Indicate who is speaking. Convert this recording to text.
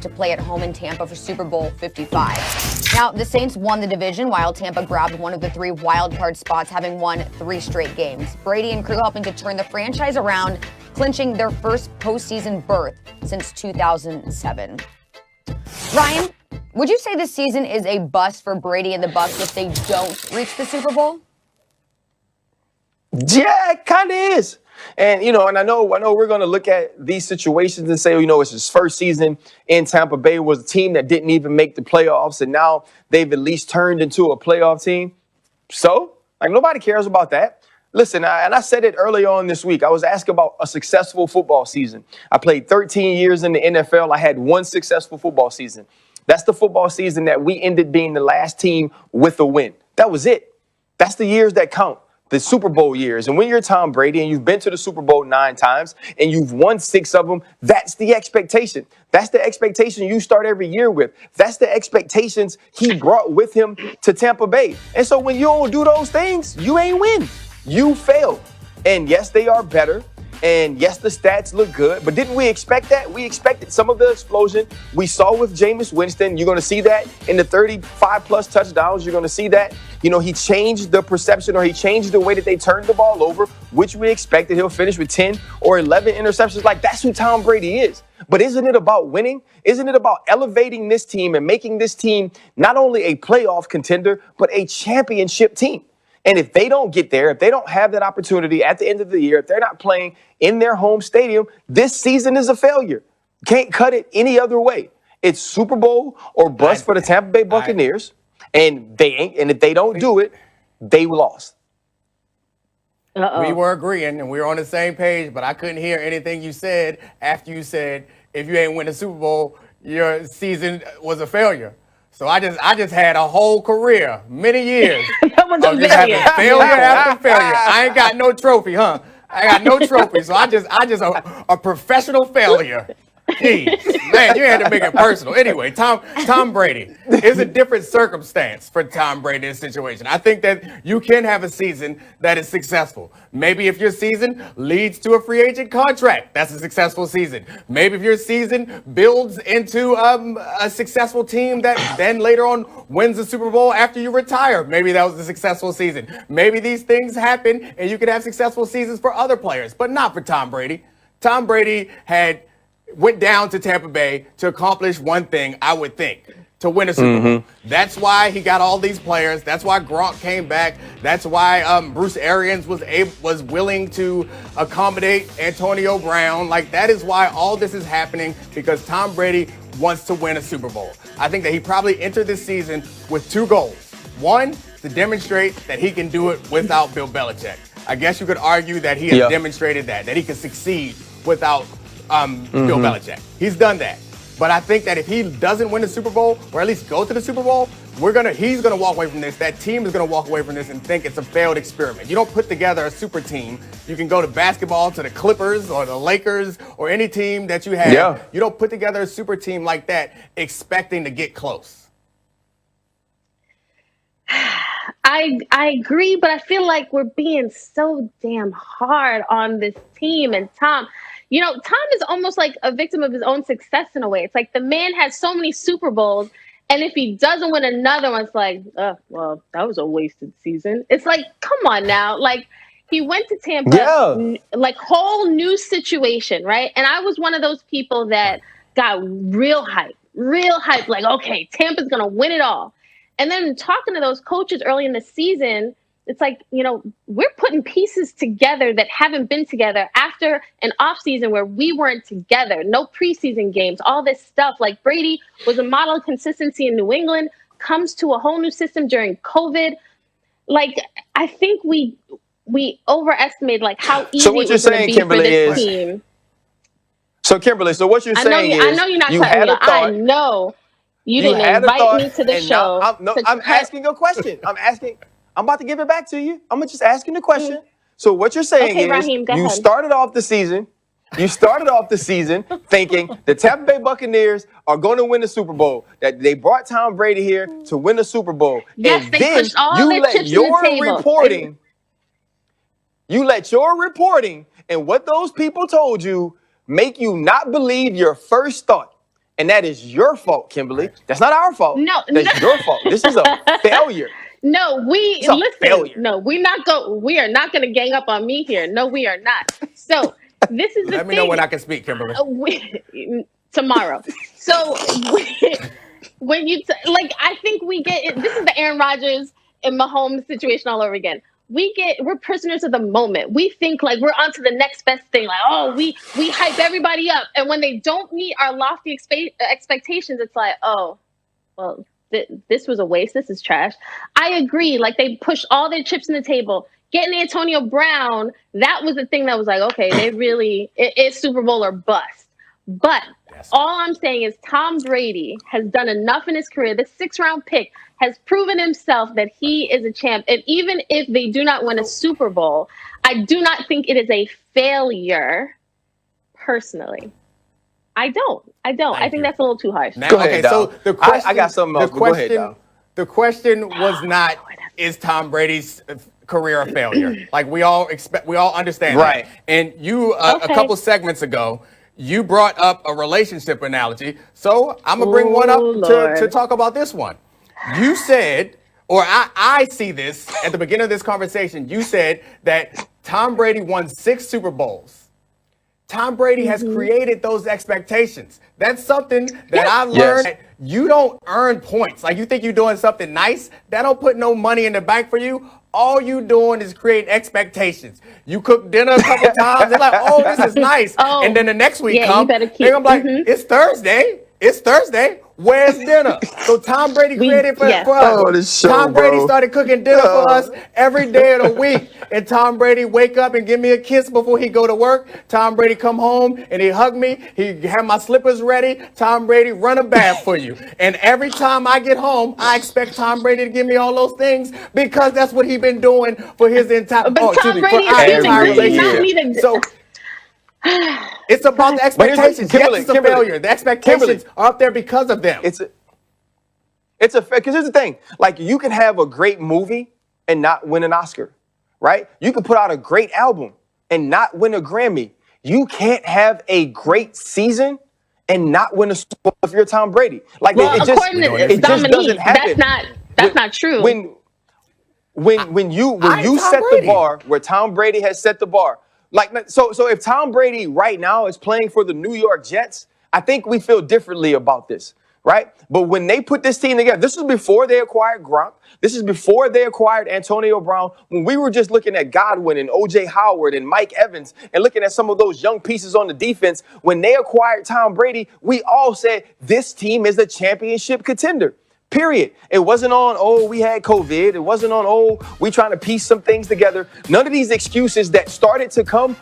Speaker 1: to play at home in Tampa for Super Bowl 55. Now, the Saints won the division while Tampa grabbed one of the 3 wild card spots, having won 3 straight games. Brady and crew helping to turn the franchise around, clinching their first postseason berth since 2007. Ryan, would you say this season is a bust for Brady and the Bucs if they don't reach the Super Bowl?
Speaker 2: Yeah, it kind of is. And, I know we're going to look at these situations and say, it's his first season in Tampa Bay, was a team that didn't even make the playoffs. And now they've at least turned into a playoff team. So, nobody cares about that. Listen, I said it earlier on this week. I was asked about a successful football season. I played 13 years in the NFL. I had 1 successful football season. That's the football season that we ended being the last team with a win. That was it. That's the years that count. The Super Bowl years. And when you're Tom Brady and you've been to the Super Bowl 9 times and you've won 6 of them, that's the expectation. That's the expectation you start every year with. That's the expectations he brought with him to Tampa Bay. And so when you don't do those things, you ain't win. You fail. And yes, they are better. And yes, the stats look good. But didn't we expect that? We expected some of the explosion we saw with Jameis Winston. You're going to see that in the 35-plus touchdowns. You're going to see that. He changed the perception, or he changed the way that they turned the ball over, which we expected. He'll finish with 10 or 11 interceptions. That's who Tom Brady is. But isn't it about winning? Isn't it about elevating this team and making this team not only a playoff contender, but a championship team? And if they don't get there, if they don't have that opportunity at the end of the year, if they're not playing in their home stadium, this season is a failure. Can't cut it any other way. It's Super Bowl or bust for the Tampa Bay Buccaneers. And they ain't. And if they don't do it, they lost.
Speaker 3: We were agreeing and we were on the same page, but I couldn't hear anything you said after you said if you ain't win the Super Bowl, your season was a failure. So I just had a whole career, many years of just having failure after failure. I ain't got no trophy, huh? I got no trophy, so I just a professional failure. Jeez, man, you had to make it personal. Anyway, Tom Brady is a different circumstance for Tom Brady in this situation. I think that you can have a season that is successful. Maybe if your season leads to a free agent contract, that's a successful season. Maybe if your season builds into a successful team that then later on wins the Super Bowl after you retire, maybe that was a successful season. Maybe these things happen and you could have successful seasons for other players, but not for Tom Brady. Tom Brady went down to Tampa Bay to accomplish one thing, I would think, to win a Super Bowl. That's why he got all these players. That's why Gronk came back. That's why Bruce Arians was willing to accommodate Antonio Brown. That is why all this is happening, because Tom Brady wants to win a Super Bowl. I think that he probably entered this season with 2 goals. One, to demonstrate that he can do it without Bill Belichick. I guess you could argue that he has demonstrated that he can succeed without Bill Belichick. He's done that. But I think that if he doesn't win the Super Bowl, or at least go to the Super Bowl, he's gonna walk away from this. That team is gonna walk away from this and think it's a failed experiment. You don't put together a super team. You can go to basketball, to the Clippers or the Lakers or any team that you have. Yeah. You don't put together a super team like that expecting to get close.
Speaker 4: I agree, but I feel like we're being so damn hard on this team and Tom. Tom is almost like a victim of his own success in a way. It's like the man has so many Super Bowls, and if he doesn't win another one, it's like, well, that was a wasted season. It's like, come on now. He went to Tampa, whole new situation, right? And I was one of those people that got real hype, like, okay, Tampa's going to win it all. And then talking to those coaches early in the season, it's like, we're putting pieces together that haven't been together after an offseason where we weren't together. No preseason games, all this stuff. Brady was a model of consistency in New England, comes to a whole new system during COVID. I think we overestimate how easy it was going to be for this team.
Speaker 2: So, Kimberly, what you're saying is,
Speaker 4: I know you're not cutting me. I know you didn't invite me to the show.
Speaker 2: I'm asking a question. I'm about to give it back to you. I'm just asking the question. So what you're saying is,
Speaker 4: Raheem,
Speaker 2: you started off the season thinking the Tampa Bay Buccaneers are going to win the Super Bowl, that they brought Tom Brady here to win the Super Bowl.
Speaker 4: Yes,
Speaker 2: and
Speaker 4: they
Speaker 2: then
Speaker 4: pushed all
Speaker 2: you
Speaker 4: their
Speaker 2: let
Speaker 4: chips
Speaker 2: your
Speaker 4: on the table.
Speaker 2: reporting and what those people told you make you not believe your first thought. And that is your fault, Kimberly. That's not our fault.
Speaker 4: No,
Speaker 2: that's your fault. This is a failure.
Speaker 4: No,
Speaker 2: failure.
Speaker 4: No, we are not going to gang up on me here. No, we are not. So this is the thing.
Speaker 3: Let me know when I can speak, Kimberly.
Speaker 4: Tomorrow. So when you I think we get it. This is the Aaron Rodgers and Mahomes situation all over again. We're prisoners of the moment. We think like we're on to the next best thing. Like, oh, we hype everybody up. And when they don't meet our lofty expectations, it's like, oh, well, this was a waste. This is trash. I agree. Like, they pushed all their chips on the table. Getting Antonio Brown, that was the thing that was like, okay, it's Super Bowl or bust. But all I'm saying is Tom Brady has done enough in his career. The 6th-round pick has proven himself that he is a champ. And even if they do not win a Super Bowl, I do not think it is a failure, personally. I don't. I think that's a little too harsh.
Speaker 2: Go ahead, so the question, I got something else. Go ahead,
Speaker 3: the question was not, is Tom Brady's career a failure? Like, we all understand
Speaker 2: right.
Speaker 3: that. And you, a couple segments ago, you brought up a relationship analogy. So I'm going to bring one up to talk about this one. You said, or I see this at the beginning of this conversation, you said that Tom Brady won 6 Super Bowls. Tom Brady has created those expectations. That's something that I learned. That you don't earn points. Like, you think you're doing something nice, that don't put no money in the bank for you. All you doing is creating expectations. You cook dinner a couple times, they're like, oh, this is nice. And then the next week comes, they're going to be like, it's Thursday. It's Thursday. Where's dinner? So Tom Brady created for us.
Speaker 2: Oh, this show,
Speaker 3: Tom Brady started cooking dinner for us every day of the week. And Tom Brady wake up and give me a kiss before he go to work. Tom Brady come home and he hug me. He have my slippers ready. Tom Brady run a bath for you. And every time I get home, I expect Tom Brady to give me all those things because that's what he been doing for his entire
Speaker 4: relationship.
Speaker 3: So it's about the expectations. Yes, it's a failure. The expectations are up there because of them.
Speaker 2: Because here's the thing. Like, you can have a great movie and not win an Oscar, right? You can put out a great album and not win a Grammy. You can't have a great season and not win a Super Bowl if you're Tom Brady. Like, it just doesn't happen.
Speaker 4: That's not true.
Speaker 2: When you set the bar where Tom Brady has set the bar. Like, so if Tom Brady right now is playing for the New York Jets, I think we feel differently about this, right? But when they put this team together, this is before they acquired Gronk. This is before they acquired Antonio Brown. When we were just looking at Godwin and O.J. Howard and Mike Evans and looking at some of those young pieces on the defense, when they acquired Tom Brady, we all said this team is a championship contender. Period. It wasn't on, oh, we had COVID. It wasn't on, oh, we trying to piece some things together. None of these excuses that started to come